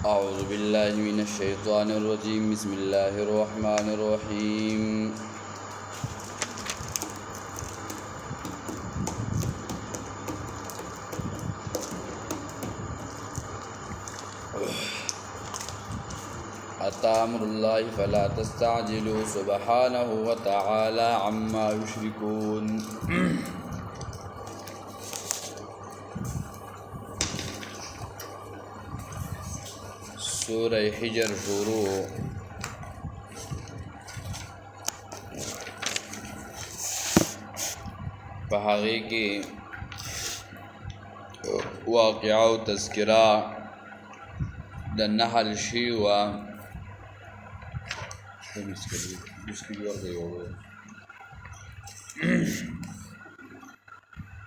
أعوذ بالله من الشيطان الرجيم بسم الله الرحمن الرحيم أتى أمر الله فلا تستعجلوا سبحانه وتعالى عما يشركون سورة حجر شروع فهغی کی واقعہ و تذکرہ د نحل شیوہ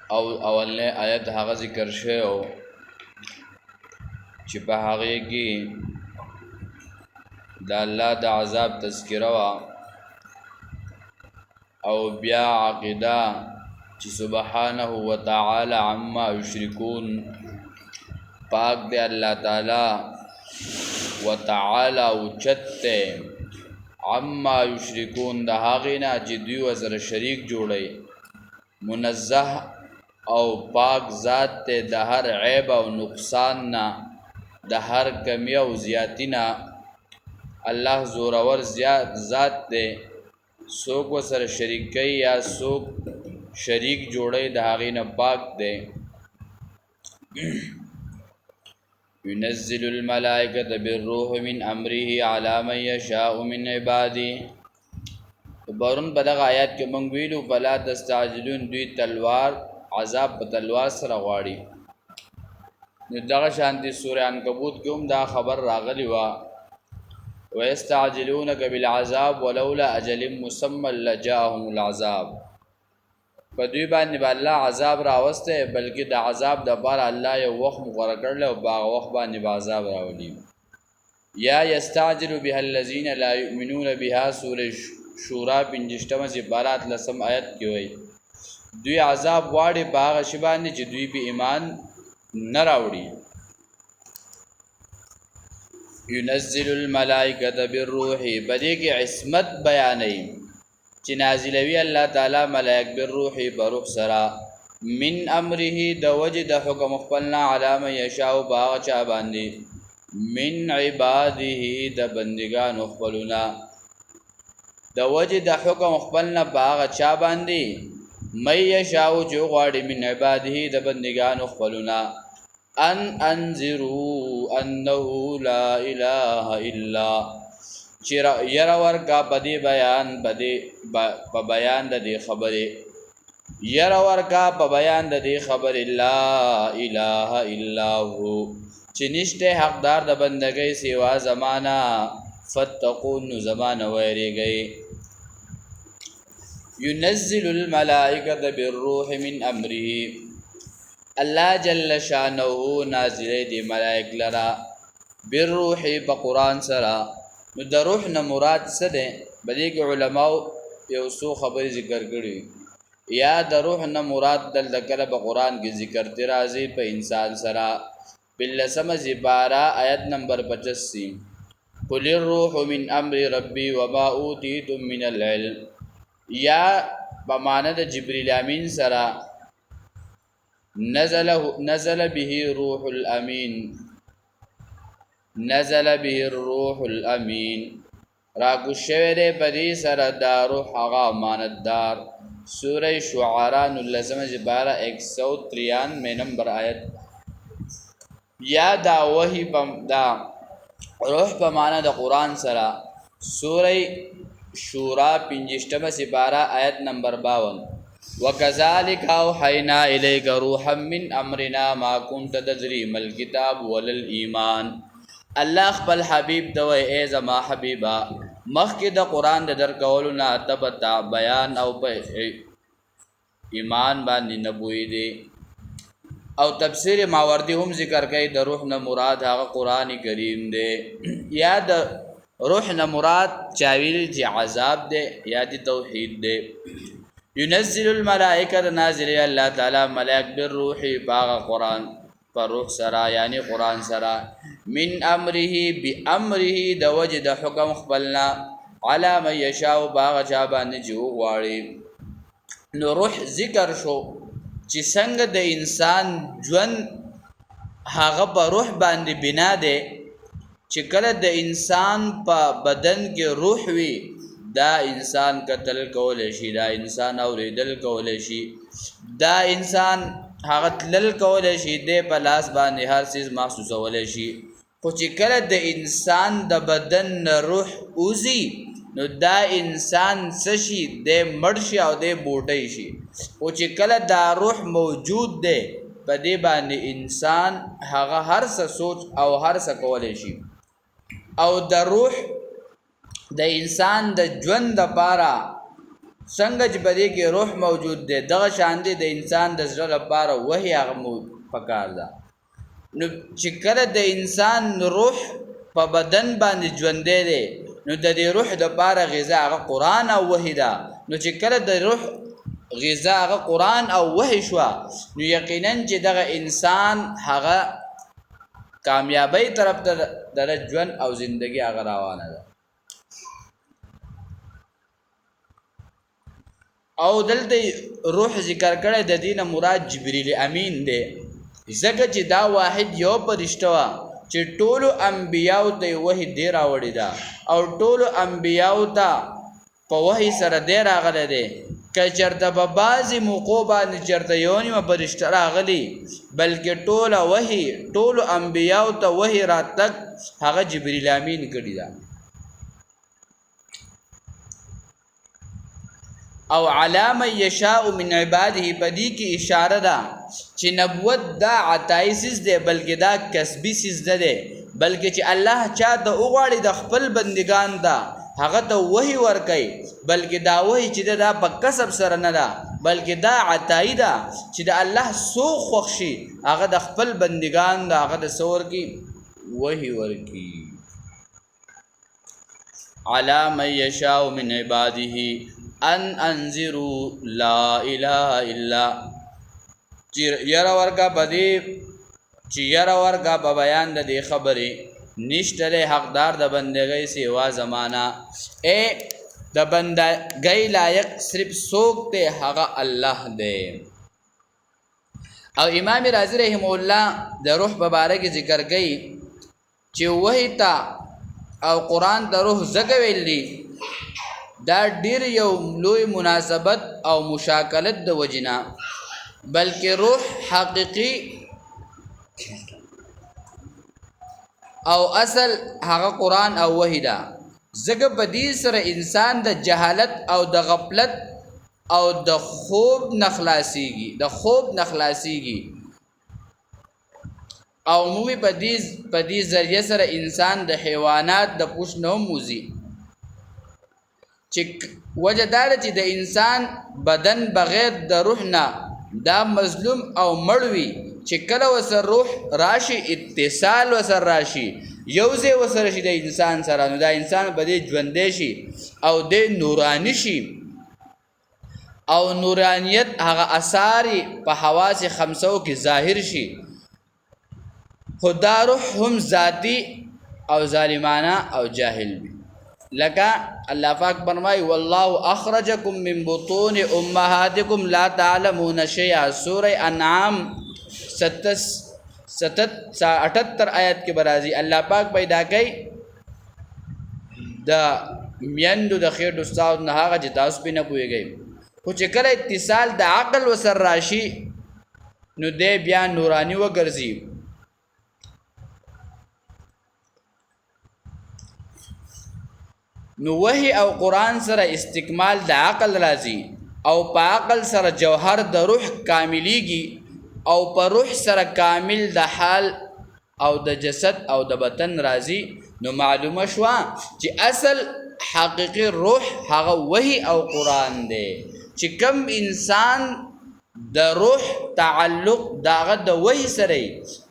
او اولنے آیت هغه ذکر شیو چې په هغې کې د الله د عذاب تذکره وه او بیا عقیده چې سبحانه وتعالی عما یشرکون پاک دی الله تعالی وتعالی اوچت دی عما یشرکون د هغې نه چې دوی ورسره شریک جوړی منزه او پاک ذات دی د هر عیب او نقصان نه د هر کمی او زیاتی نه الله زورور ذات دی څوک ورسره شریک کوي یا څوک شریک جوړی د هغې نه پاک دی ينزل الملائکة بالروح من امره على من یشاء من عباده برون په دغه آیات کې موږ ویلو فلا تستعجلون دوی تلوار عذاب په تلوار سره غواړي نو دغه شانتي سوره عنکبوت کې هم دا خبر راغلی وه ويستعجلونك بالعذاب ولولا اجل مسمى لجاءهم العذاب په دوی باندې به الله عذاب راوسته بلکې د عذاب دپاره الله یو وخت مقرره کړلی او په هغه وخت باندې به عذاب راولي یا یستعجل بها الذین لا یؤمنون بها سوره شورا 50 سپاره 13 آیت کې وایي دوی عذاب غواړي په هغه شي باندې چې دوی په ایمان نه راوړي ينزل الملائکة بالروح بدې کې عصمت بیانوي چې نازلوي الله تعالی ملائک بالروح بروح سره من امره د وجه د حکم خپلنا علی من یشاء باغ چا باندې من عباده د بندگان خپلنا د وجه د حکم خپلنا باغ چا باندې من یشاء جو غواړي من عباده د بندگان خپلنا ان انذروا انه لا اله الا چیرا یرا ورکا بدی بیان بدی په بیان د دې خبره یرا ورکا په بیان د دې خبره لا اله الا هو چې نشته حقدار د بندګۍ سوا زمانہ فتقون زمانہ ویریږي ينزل الملائکة بالروح من امره الله جل شانه نازل دی ملائک لرا بالروح په قرآن سره نو د روح نه مراد څه دی بلې کې علماو یو څو خبرې ذکر کړي یا د روح نه مراد دلته کله په قرآن کې ذکر دی راځي په انسان سره بلسمه زباره آیت نمبر 85 قل الروح من امر ربي وما اوتيتم من العلم یا په معنی د جبرئیل امین سره نزل به روح الامین نزل به الروح الامین راکو شوه ده پدی سر دا روح آغا امانتدار سورہ شعراء 193 نمبر آیت یا دا وحی دا روح پا معنی دا قرآن سرا سورہ شورا 50 سپارہ آیت نمبر 52 وَكَذَلِكَ أَوْحَيْنَا إِلَيْكَ رُوحًا مِّنْ أَمْرِنَا مَا كُنْتَ تَدْرِي مَا الْكِتَابُ وَلَا الْإِيمَانُ الله خپل حبیب دوی ای زما حبیبا مخکې د قرآن د درکولو نه تبتا بیان او په ایمان باندې نبوی دی او تفسیر ماوردی هم ذکر کوي د روح نه مراد هغه قرآن کریم دی یا د روح نه مراد چاویل چې عذاب دی یا د توحید دی ينزل الملائکه نازل الله تعالی ملائک بالروح باغ قرآن پر روح سره یعنی قرآن سره من امره بامره د وجه د حکم خپلنا علی من یشاء باغ چا باندې چې وغواړي نو روح ذکر شو چې څنګه د انسان ژوند هغه په روح باندې بنا ده چې کله د انسان په بدن کې روح وي دا انسان قتل کول شي دا انسان اوریدل کول شي دا انسان هغه تلل کول شي د په لاس باندې هر څه محسوسول شي خو چې کله د انسان د بدن روح اوزي نو دا انسان سشي د مرشي او د بوټي شي او چې کله دا روح موجود ده په دې باندې انسان هغه هر څه سوچ او هر څه کولای شي او د روح د انسان د ژوند لپاره څنګه چې بده کې روح موجود ده دغه شان دي د انسان د زړه لپاره وحي هغه پکار ده نو چې کله د انسان روح په بدن باندې ژوند دی نو د دې روح د لپاره غذا هغه قرآن او وحي ده نو چې کله د روح غذا هغه قرآن او وحي شو نو یقینا چې دغه انسان هغه کامیابی طرف ته د ژوند او زندگی هغه روانه ده او دلته روح ذکر کړه د دینه مراد جبرئیل امین دی ځکه چې دا واحد یو پرشتہ چې ټولو انبیاو ته وحی دی راوړی دا او ټولو انبیاو ته په وحی سره دی راغلی دی که چرته په بعضې موقعو باندې چرته یو نیمه پرشتہ راغلی بلکې ټوله وحی ټولو انبیاو ته وحی راتګ هغه جبرئیل امین کړي دا او علامه یشاء من عباده بدی کی اشاره ده چې نبوت دا عطای سیز ده بلکې دا کسبی سیز ده بلکې چې الله چا ته وغواړي د خپل بندگان ده هغه ته وحی ورکي بلکې دا وحی چې دا په کسب سره نه ده بلکې دا عطای ده چې د الله سو خوښي هغه د خپل بندگان ده هغه د سور کی وحی ورکی علامه یشاء من عباده ان انذروا لا اله الا یرا ورکا بدی چې یرا ورکا په بیان د دې خبرې نشته حقدار د بندګۍ سیوا زمانہ اے د بندګۍ لایق صرف څوک ته هغه الله دی او امام رازی رحم الله د روح په باره کې ذکر کوي چې وحی تا او قرآن ته روح زګ ویلی دا ډیر یو لوی مناسبت او مشاکلت د وجنا بلکې روح حقیقی او اصل هغه قرآن او وحی دا زګه بدی سره انسان د جهالت او د غفلت او د خوب نخلاصيږي او مومي بدی ذریعہ سره انسان د حیوانات د پوښ نو موزي چې وجه دار چې د انسان بدن بغیر د روح نه دا مظلوم او مړوي چې کله وسر روح راشي اتصال وسر راشي یوځه وسر شي د انسان سره نو دا انسان به ژوندې شي او د نورانی شي او نورانیت هغه اثر په حواس خمسو کې ظاهر شي خدا روح هم ذاتی او ظالمانه او جاهل وي لکه الله پاک فرمای والله اخرجکم من بطون امهاتکم لا تعلمون شیئا سوره انعام 78 آیت کې برازي الله پاک پیدا کوي د میندو د خیر استاد نه هغه چې تاسو په نه پويږئ خو چې کله اتصال د عقل وسر راشي نو دې بیا نورانی وګرځي نو وحی او قرآن سره استکمال د عقل راځي او په عقل سره جوهر د روح کاملیږي او په روح سره کامل د حال او د جسد او د بدن راځي نو معلومه شو چې اصل حقیقي روح هغه وحی او قرآن دی چې کم انسان د روح تعلق داغه د وحی سره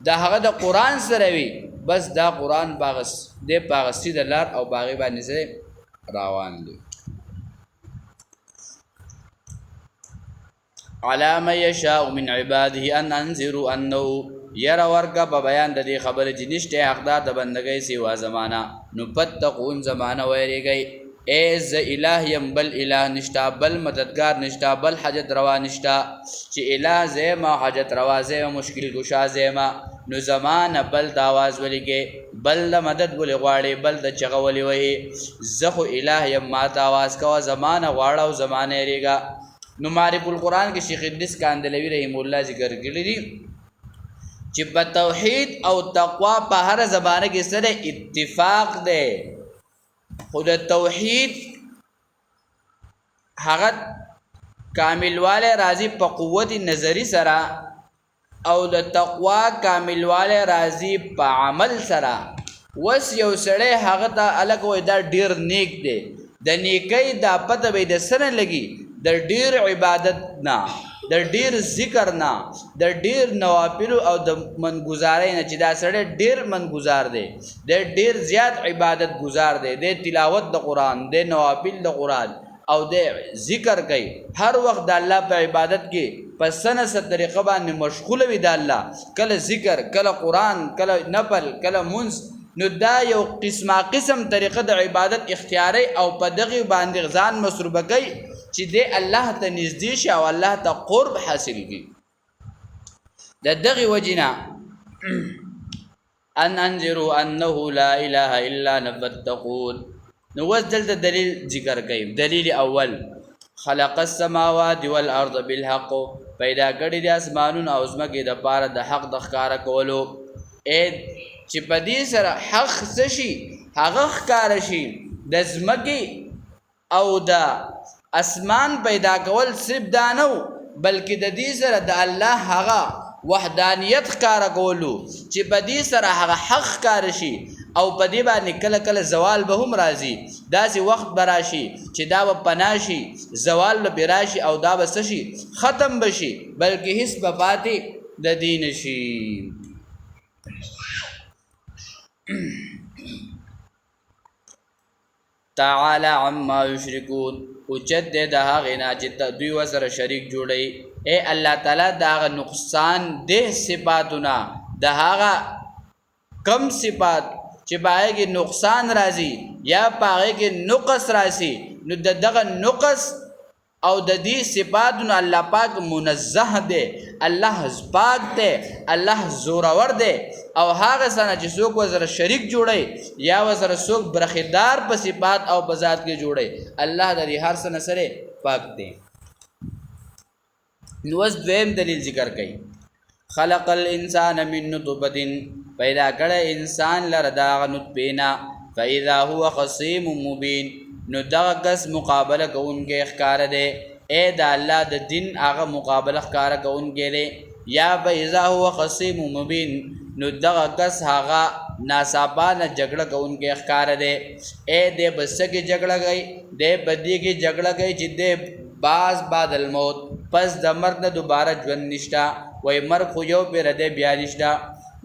د هغه د قرآن سره وي بس دا قرآن باغس د باغسی د لار او باغی باندې سره روان دي علامه یشاء من عباده ان انذروا انه یره ورکه په بیان د دې خبرې چې نشته حقدار د بندګۍ سوا زمانہ نو پتقون زمانہ ویریږئ اے ز الہ یم بل الہ نشتا بل مددگار نشتا بل حاجت روا نشتا چې الہ زیما حاجت روا زیما مشکل گشا زیما نو زمانہ بل د آواز ولیږئ بل د مدد ولې غواړي بل د چغه ولې وهي زه خو الہ یم ما ته آواز کوه زمانہ غواړه او زمانہ یریږه نو معرف القرآن کې شیخ ادریس کاندلوی رحم الله ذکر کړی دي چې په توحید او تقوا په هر زمانه کې سره اتفاق دی خو د توحید هغه کاملواله راځي په قوت نظری سره او د تقوا کاملواله راځي په عمل سره وس یو سړی هغه ته الګ وای دا ډیر نیک دی د نیکۍ دا پته به د سره لګي د ډیر عبادت نه د ډیر ذکر نه د ډیر نوافل او د منګزارۍ نه چې دا سړی ډیر منګزار دی د ډیر زیات عبادت گزار دی د تلاوت د قرآن د نوافل د قرآن او د ذکر کوي هر وخت د الله په عبادت کې په سنه طریقه باندې مشغول وي د الله کله ذکر کله قرآن کله نفل کله منځ نو دا یو قسم طریقه د عبادت اختیاري او په دغه باندې ځان مصروفه کوي چې د الله ته نږدې شي او الله ته قرب حاصل کړي د دغه وجنا ان انذروا انه لا اله الا انا فاتقون نو وزدل دلیل ذکر کوي دلیل اول خلق السماوات والارض بالحق پیدا کړی د اسمانونو او زمکه د پاره د حق د ښکارا کولو اې چې په دې سره حق شي هغه ښکارا شي د زمکه او د اسمان پیدا کول صرف دا نو بلکې د دې سره د الله هغه وحدانیت ښکارا کولو چې په دې سره هغه حق ښکار شي او په دې باندې کله کله زوال به هم راځي داسې وخت به راشي چې دا به پناه شي زوال به راشي او دا به شي ختم بشي بلکې هیڅ به پاتې د دین شي تعالی عما یشرکون اوچت دې د هغې نه چې دوی ورسره شریک جوړوي اے الله تعالی د هغه نقصان ده صفاتونه د هغه کم صفات چې پای کې نقصان راځي یا پای کې نقص راځي نو دغه نقص او د دې صفاتونو الله پاک منزه دی الله پاک دی الله زورور دی او هغه سره چې څوک وسره شریک جوړي یا وسره څوک برخیدار په صفات او په ذات کې جوړي الله د دې هر څه سره پاک دی نو اس دویم دلیل ذکر کړي خلق الانسان من نطفه پیدا کړه انسان لره دا نطفه نه فاذا هو خصيم مبين نو دغه کس مقابله کوونکې ښکار دی اے د الله د دین هغه مقابله ښکار کوونکې دی یا فاذا هو خصيم مبين نو دغه کس هغه ناصابانه جګړه کوونکې ښکار دی اے د بسکه جګړه کوي د بدی کې جګړه کوي چې د باز بعد الموت پس د مرګ نه دوباره ژوند نشتا وای مرګ خو یو پیر دی بیا نشتا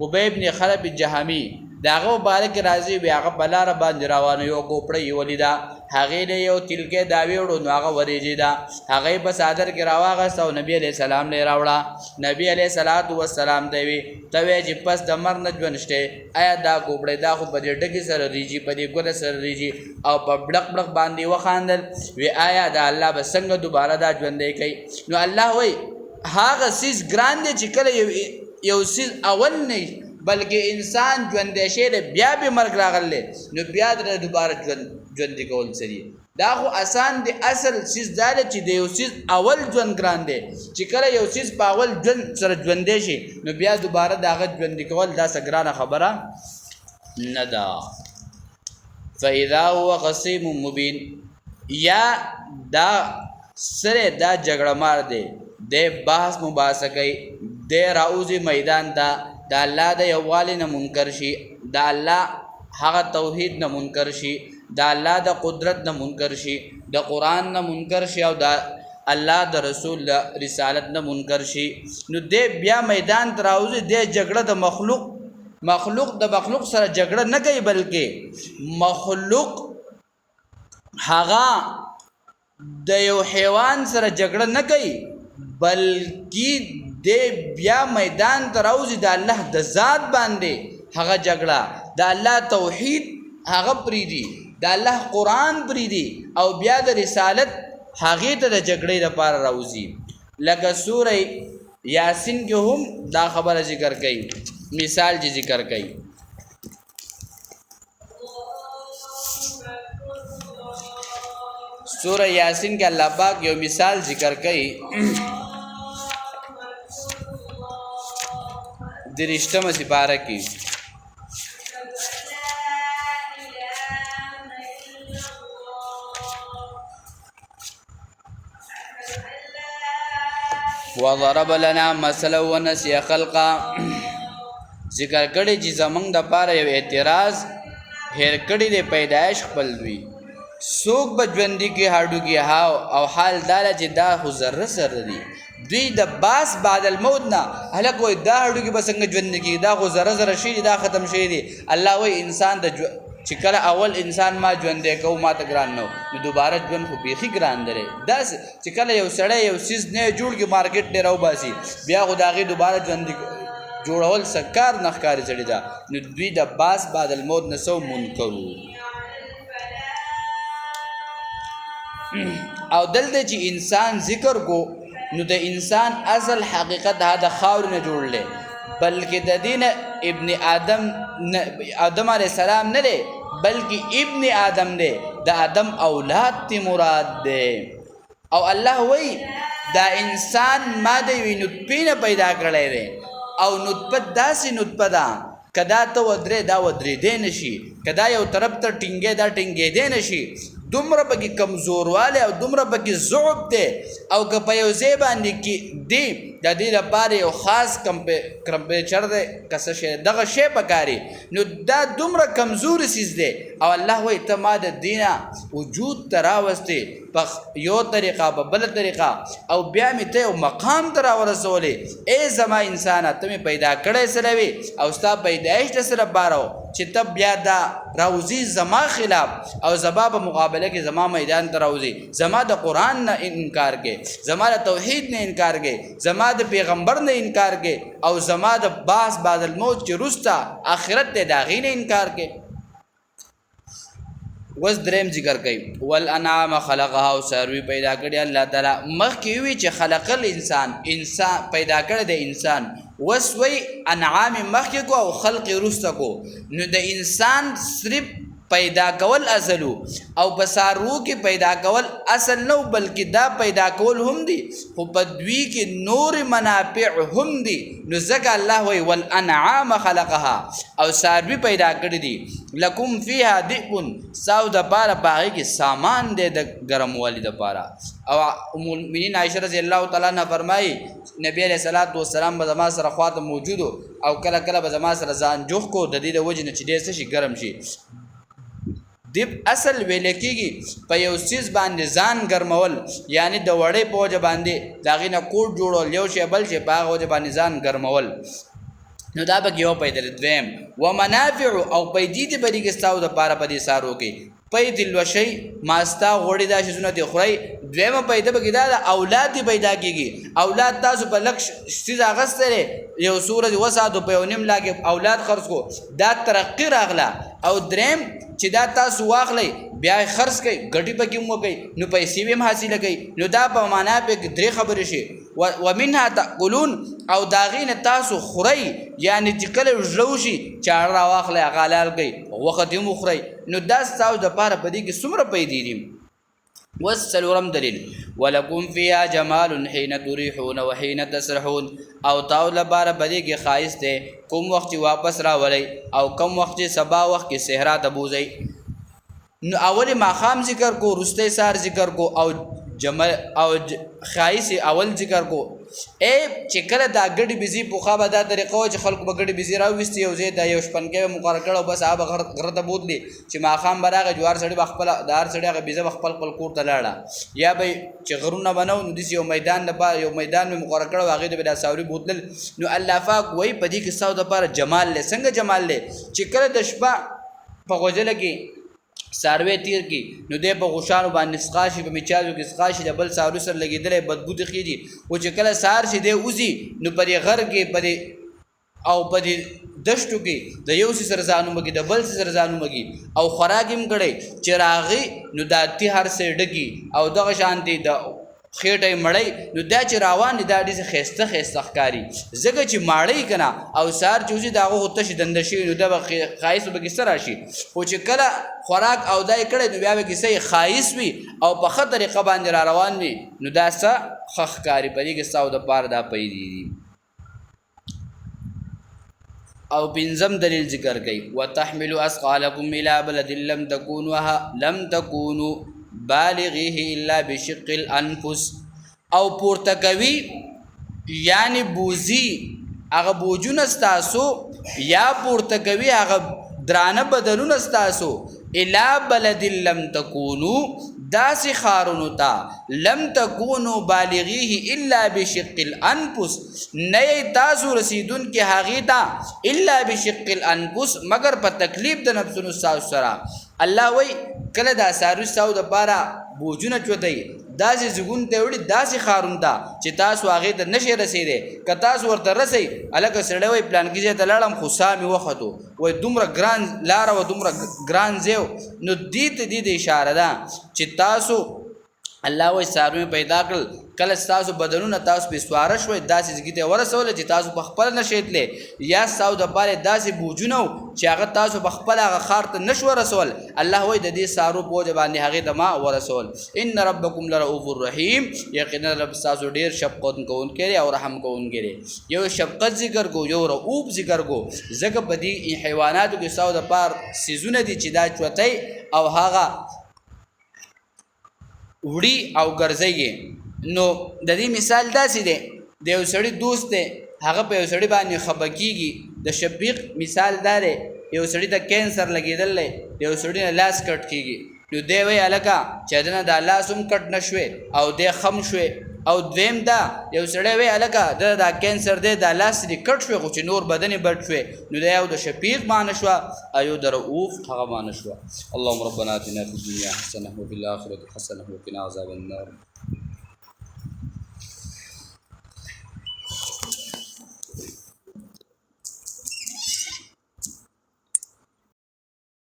ابی ابن خلف الجهمی داغه مبارک راضی بیا هغه بلار باندې روانه یو کوپړی ولیدا هغه له یو تلکه داوی وړو نو هغه وریجی دا هغه په صادر کې راواغه او نبی علیہ السلام له راوړه نبی علیہ الصلوۃ والسلام دی ته چې پس د مر نه ژوندشته آیا دا کوپړی دا خو په دې ډګي سره ریجی په دې ګل سره ریجی او په بلق بلق باندې وخاندل وی آیا دا الله به څنګه دوباره دا ژوندې کوي نو الله وای هغه سیس ګران دی چې کله یو سیس اول نه بلکې انسان ژوندې شه بیا به مرګ راغله نو بیا د دوباره ژوند کول سری دا خو آسان دی اصل چیز دا چې د یو چیز اول ژوند ګران دی چې کله یو چیز په اول ژوند سره ژوندې شي نو بیا دوباره داغه ژوند کول دا څنګه خبره نه ده فاذا هو خصيم مبين یا دا سره دا جګړه مار دی د بحث مباحثه کوي د راوزی میدان ته د الله د یووالي نه منکر شي د الله هغه توحید نه منکر شي د الله د قدرت نه منکر شي د قرآن نه منکر شي او د الله د رسول رسالت نه منکر شي نو د بیا میدان ته راوزي د جګړه د مخلوق د مخلوق سره جګړه نه کوي بلکې مخلوق هغه د یو حیوان سره جګړه نه کوي بلکې دی بیا میدان ته راوځي د الله د ذات باندې هغه جګړه د الله توحید هغه پریدي د الله قرآن پریدي او بیا د رسالت هغې ته د جګړې لپاره راوځي لکه سوره یاسین کې هم دا خبره ذکر کوي مثال چې ذکر کوي سوره یاسین کې الله پاک یو مثال ذکر کوي درشتمه سپاره کې وضرب لنا مثلا ونسي خلقا ذکر کړي چې زمونږ د پاره یو اعتراض هیر کړي د پیدایش خپل دوی څوک به ژوندي کې هډو کې هاو او حال دا چې دا خو ذره سره دي دوی د باس بعد الموت نه هلک وای دا هډو کې به څنګه ژوندي کې دا خو ذره ذره شي دا ختم شي دي الله وای انسان د چې کله اول انسان ما ژوندی کو ما ته ګران نو دوباره ژوند خو بیخي ګران دی داس چې کله یو سړی یو سیز نه جوړ کې مارکیټ ډیر او باسي بیا خو د هغې دوباره ژوندي جوړول سکار نه ښکاري سړي ده نو دوی د باس بعد الموت نه سو منکرو او دلته چې انسان ذکر کو نو د انسان اصل حقیقت دا د خاور نه جوړلې بلکې د دین ابن آدم علیہ السلام نه دی بلکې ابن آدم دی د آدم اولاد تی مراد دی او الله وی دا انسان ما د یوې نطفې نه پیدا کړی دی او نطفه داسې نطفه ده که دا ته ودرې دا ودرېدی نه شي که دا یو طرف ته ټینګې دا ټینګېدی نه شي دومره پکې کمزوروالی او دومره پکې ضعف دی او که په یو ځای باندې کې دی د دې لپاره یو خاص کمپریچر دی که څه شی دغه شی پکاري نو دا دومره کمزوري څیز دی او الله وایي ته ما د دې نه وجود ته راوستې په یو طریقه په بله طریقه او بیا مې ته یو مقام ته راورسولې ای زما انسانه ته مې پیدا کړی سره وي او ستا پیدایش د سره باره چې ته بیا دا راوځي زما خلاف او زما په مقابله کې زما میدان ته راوځي زما د قرآن نه انکار کې زما د توحید نه انکار کې زما د پیغمبر نه انکار کې او زما د باس بعد الموت چې وروسته آخرت دی د هغې نه انکار کې وس دریم ذکر کوي والانعام خلقها او څاروي پیدا کړي الله تعالی مخکې وي چې خلق الانسان پیدا کړی د انسان وس وی انعام مخکې کو او خلق وروسته کو نو د انسان صرف پیدا کول اصلو او په څاروو کې پیدا کول اصل نو بلکې دا پیدا کول هم دي خو په دوی کې نور منافع هم دي نو ځکه الله وی والانعام خلقها او څاروي پیدا کړي دي لکم فیها دئب ساو د پاره په هغې کې سامان دی د ګرموالي دپاره او ام المؤمنین عایشه رضی الله تعالی عنها فرمایي نبی علیه صلات وسلام به زما سره خواته موجود او کله کله به زما سره ځان جوخ کو د دې د وجې نه چې ډېر څه شي ګرم شي دب اصل ویل کېږي په یو څیز باندې ځان ګرمول یعنی د وړۍ په وجه باندې د هغې نه کوټ جوړول یو شی بل شی په هغه وجه باندې ځان ګرمول نو دا پکې یو پیدا دویم ومنافع او پیدې دې په دې کې ستاسو دپاره په دې سارو کې پید الوشی ماستا غوړي دا شیزونه دي خورئ دویمه پیدا پکې دا د اولاد دې پیدا کېږي اولاد تاسو په لږ څیز اخیستی دی یو څو ورځې وساتو په یو نیم لا کې اولاد خرڅ کو دا ترقي راغله او دریم چې دا تاسو واخلئ بیا یې خرڅ کوئ ګټې پکې هم وکئ نو پیسې به هم حاصله کوئ نو دا په معنا پکې درې خبرې شي ومنها تأکلون او د هغې نه تاسو خورئ یعنې چې کله زړه وشي چاړه راواخلئ هغه حلال کوئ غوښه دې هم وخورئ نو دا ستاسو دپاره په دې کې څومره پیدې دي والڅلورم دلیل ولکم فیها جمال حین تریحون وحین تسرحون او تاسو لپاره په دې کې ښایست دی کوم وخت چې واپس راولئ او کوم وخت چې سبا وخت کې صحرا ته بوځئ نو اول ماښام ذکر کو وروستی سهار ذکر کو او جمل او ښایست اول ذکر کو چې کله دا ګډې بيزي پوخا به دا طریقه وه چې خلکو به ګډې بيزي راوویستې یو ځای ته یو شپنکی به مقرر کړی او بس هغه به غره ته بوتلي چې ماښام به راغی جوار سړي به خپله د هر سړي هغه بيزه به خپل کور ته لاړه یا به چې غرونه به نه وو نو داسې یو میدان لپاره یو میدان به مقرر کړی و هغې ته به دا ساوري بوتلل نو الله پاک وایي په دې کې ستاسو دپاره جمال دی څنګه جمال دی چې کله د شپه په غوجله کې ساروی تیر کی نو دی په غوشانو باندې سقاشي په میچازو کې سقاشي د بل سارو سره لګېدلی بدبو ته خېږي او چې کله سهار شي دی وځي نو په دې غر کې په دې او په دې دشتو کې د یو سي سره ځانو مګي د بل سي سره ځانو مګي او خوراک هم کړی چې راغی نو دا تی هر څه ډکي او دغه شانتي د خېټه مړی نو دا چې روان دي دا ډېر خسته خسته ښکاري ځکه چې ماړی کنه او سار چې داغه هوته شي دنده شي نو دا خایس به کې سره شي خو چې کله خوراک او دای کړي نو بیا به کې صحیح خایس وي او په خطر طریقه باندې را روان وي نو دا څه خخکاری پرې کې ساو د پار دا پیدا دي او بنزم دلیل ذکر کړي وتحملوا اثقالکم الى بلد لم تكونوا بالغیه الا بشق الانفس او پورته کوي یعنی بوزي هغه بوجونه ستاسو یا پورته کوي هغه درانه بدلونه ستاسو الا بلد لم تكونوا داسې خارونو ته لم تكونوا بالغیه الا بشق الانفس نه تاسو رسیدونکي هغې ته الا بشق الانفس مگر په تکلیف د نفسونو ستاسو سره الله وی کله دا سارو ستاسو دپاره بوجونه چوتئ داسې زګون ته وړي داسې خارون ته چې تاسو هغې ته نشئ رسېدی که تاسو ورته رسئ هلکه سړی وایي پلانکي ځای ته لاړم خو ساه مې وختو وایي دومره ګران لاره وه دومره ګران ځای نو دې ته دې د اشاره ده چې تاسو الله وایي څاروي پیدا کړل کله ستاسو بدنونه تاسو پې سواره شوئ داسې ځګي ته ورسوله چې تاسو په خپله نشئ تللی یا ستاسو دپاره داسې بوجونه و چې هغه تاسو په خپله هغه ښار ته نشو رسول الله وایي د دې څارو په وجه باندې هغې ته ما ورسول ان ربکم لرؤوف الرحیم یقینا رب ستاسو ډېر شفقت کوونکی دی او رحم کوونکی دی یو شفقت ذکر کو یو رؤوف ذکر کو ځکه په دې حیواناتو کې ستاسو دپاره څیزونه دي چې دا چوتی او هغه وړي او ګرځي نو د دې مثال داسې دی د یو سړي دوست دی هغه په یو سړي باندې خفه کېږي د شفیق مثال دا دی یو سړي ته کینسر لګېدلی د یو سړي نه لاس کټ کېږي نو دی وایي هلکه چې د نه دا لاس هم کټ نه شوې او دی خم شوې او دویم دا یو سړی وایي هلکه د دا کینسر دی دا لاس دې کټ شوې خو چې نور بدن یې بډ شوې نو دا یو د شفیق معنی شوه او یو د رؤوف هغه معنی شوه اللهم ربنا اتنا فی الدنیا حسنه وفي الاخرة حسنه وقنا عذاب النار